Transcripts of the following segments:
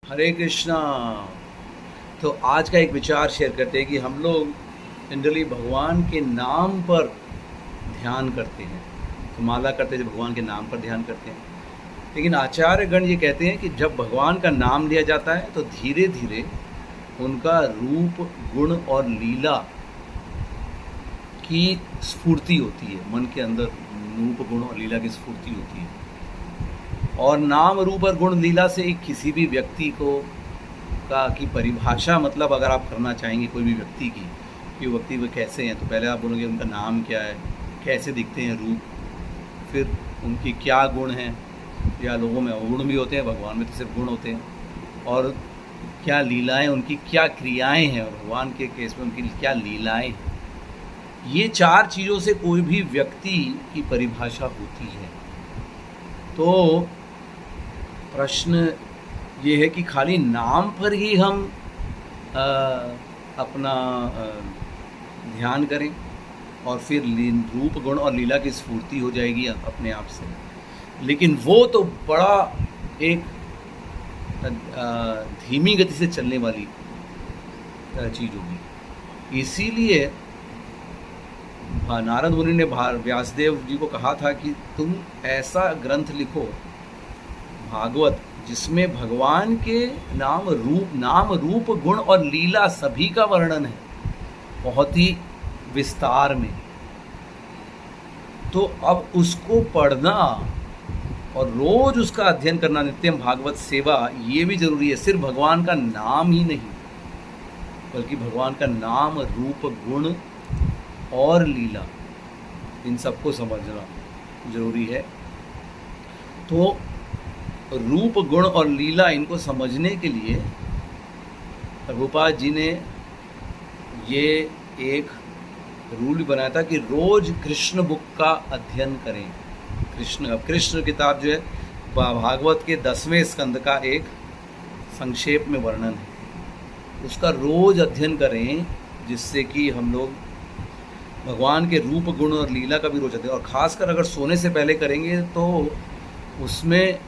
हरे कृष्णा। तो आज का एक विचार शेयर करते हैं कि हम लोग जनरली भगवान के नाम पर ध्यान करते हैं। तो माला करते हैं, जब भगवान के नाम पर ध्यान करते हैं। लेकिन आचार्य गण ये कहते हैं कि जब भगवान का नाम लिया जाता है तो धीरे धीरे उनका रूप, गुण और लीला की स्फूर्ति होती है। मन के अंदर रूप, गुण और लीला की स्फूर्ति होती है। और नाम, रूप और गुण, लीला से किसी भी व्यक्ति की परिभाषा, मतलब अगर आप करना चाहेंगे कोई भी व्यक्ति की, कि वो व्यक्ति वो कैसे हैं, तो पहले आप बोलोगे उनका नाम क्या है, कैसे दिखते हैं रूप, फिर उनकी क्या गुण हैं, या लोगों में अवगुण भी होते हैं, भगवान में तो सिर्फ गुण होते हैं, और क्या लीलाएं, उनकी क्या क्रियाएं हैं, और भगवान के केस में उनकी क्या लीलाएं हैं। ये चार चीज़ों से कोई भी व्यक्ति की परिभाषा होती है। तो प्रश्न ये है कि खाली नाम पर ही हम अपना ध्यान करें और फिर रूप, गुण और लीला की स्फूर्ति हो जाएगी अपने आप से। लेकिन वो तो बड़ा एक धीमी गति से चलने वाली चीज़ होगी। इसीलिए नारद मुनि ने व्यासदेव जी को कहा था कि तुम ऐसा ग्रंथ लिखो, भागवत, जिसमें भगवान के नाम, रूप, गुण और लीला सभी का वर्णन है, बहुत ही विस्तार में। तो अब उसको पढ़ना और रोज उसका अध्ययन करना, नित्यम भागवत सेवा, ये भी जरूरी है। सिर्फ भगवान का नाम ही नहीं, बल्कि भगवान का नाम, रूप, गुण और लीला, इन सबको समझना जरूरी है। तो रूप, गुण और लीला, इनको समझने के लिए प्रभुपाद जी ने ये एक रूल बनाया था कि रोज कृष्ण बुक का अध्ययन करें। कृष्ण किताब जो है भागवत के 10वें स्कंद का एक संक्षेप में वर्णन है, उसका रोज अध्ययन करें, जिससे कि हम लोग भगवान के रूप, गुण और लीला का भी रोज अध्ययन, और ख़ासकर अगर सोने से पहले करेंगे तो उसमें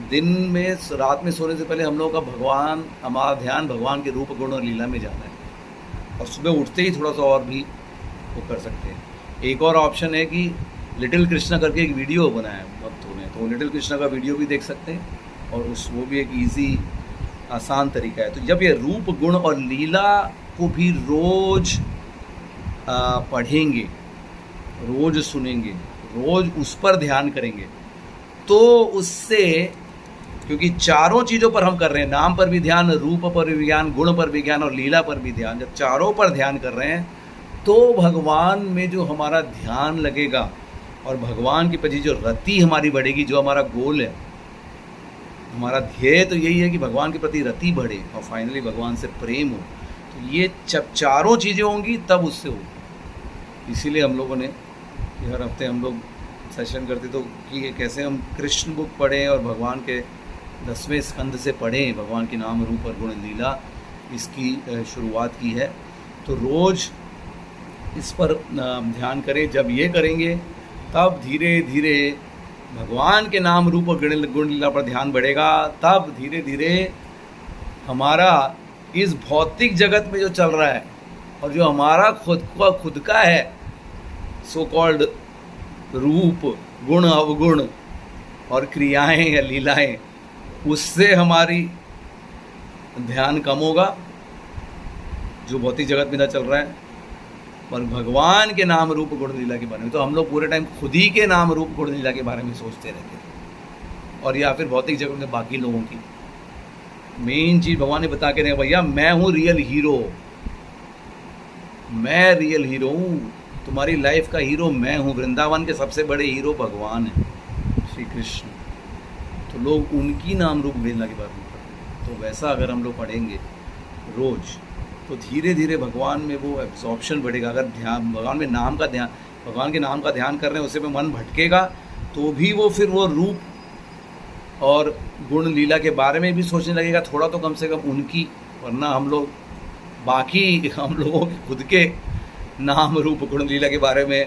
दिन में, रात में सोने से पहले हम लोगों का हमारा ध्यान भगवान के रूप, गुण और लीला में जाना है। और सुबह उठते ही थोड़ा सा और भी वो कर सकते हैं। एक और ऑप्शन है कि लिटिल कृष्णा करके एक वीडियो बनाया है भक्तों ने, तो लिटिल कृष्णा का वीडियो भी देख सकते हैं, और वो भी एक ईजी आसान तरीका है। तो जब ये रूप, गुण और लीला को भी रोज पढ़ेंगे, रोज सुनेंगे, रोज उस पर ध्यान करेंगे, तो उससे, क्योंकि चारों चीज़ों पर हम कर रहे हैं, नाम पर भी ध्यान, रूप पर भी ध्यान, गुण पर भी ध्यान और लीला पर भी ध्यान, जब चारों पर ध्यान कर रहे हैं तो भगवान में जो हमारा ध्यान लगेगा और भगवान के प्रति जो रति हमारी बढ़ेगी, जो हमारा गोल है, हमारा ध्येय तो यही है कि भगवान के प्रति रति बढ़े और फाइनली भगवान से प्रेम हो। तो ये जब चारों चीज़ें होंगी तब उससे होगी। इसीलिए हम लोगों ने हर हफ्ते हम लोग सेशन करते तो कि कैसे हम कृष्ण बुक पढ़ें और भगवान के 10वें स्कंद से पढ़ें, भगवान के नाम, रूप और गुण लीला, इसकी शुरुआत की है। तो रोज़ इस पर ध्यान करें। जब ये करेंगे तब धीरे धीरे भगवान के नाम, रूप और गुण लीला पर ध्यान बढ़ेगा। तब धीरे धीरे हमारा इस भौतिक जगत में जो चल रहा है और जो हमारा खुद का है, सो कॉल्ड रूप, गुण, अवगुण और क्रियाएं या लीलाएं, उससे हमारी ध्यान कम होगा जो भौतिक जगत में ना चल रहा है, और भगवान के नाम, रूप, गुण, लीला के बारे में। तो हम लोग पूरे टाइम खुद ही के नाम, रूप, गुण, लीला के बारे में सोचते रहते हैं, और या फिर भौतिक जगत में बाकी लोगों की। मेन चीज़ भगवान ने बता के रहे, भैया मैं हूँ रियल हीरो, मैं रियल हीरो हूँ, तुम्हारी लाइफ का हीरो मैं हूँ। वृंदावन के सबसे बड़े हीरो भगवान हैं, श्री कृष्ण। तो लोग उनकी नाम, रूप, लीला के बारे में पढ़ते हैं। तो वैसा अगर हम लोग पढ़ेंगे रोज़, तो धीरे धीरे भगवान में वो एब्जॉर्प्शन बढ़ेगा। अगर ध्यान भगवान में नाम का ध्यान, भगवान के नाम का ध्यान कर रहे हैं, उससे में मन भटकेगा तो भी वो फिर वो रूप और गुण, लीला के बारे में भी सोचने लगेगा, थोड़ा तो कम से कम उनकी। वरना हम लोग बाकी हम लोगों के खुद के नाम, रूप, गुण, लीला के बारे में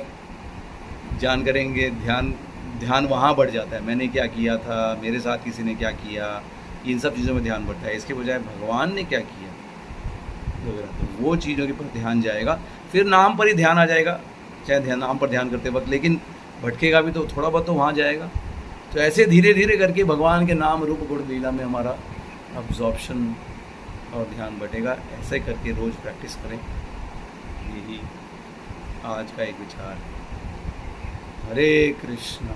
ध्यान ध्यान वहाँ बढ़ जाता है, मैंने क्या किया था, मेरे साथ किसी ने क्या किया, इन सब चीज़ों में ध्यान बढ़ता है। इसके बजाय भगवान ने क्या किया वगैरह, तो वो चीज़ों के पर ध्यान जाएगा। फिर नाम पर ही ध्यान आ जाएगा, चाहे ध्यान नाम पर ध्यान करते वक्त, लेकिन भटकेगा भी तो थोड़ा बहुत तो वहाँ जाएगा। तो ऐसे धीरे धीरे करके भगवान के नाम रूप गुण लीला में हमारा अब्जॉर्प्शन और ध्यान बढ़ेगा। ऐसे करके रोज़ प्रैक्टिस करें। यही आज का एक विचार। हरे कृष्णा।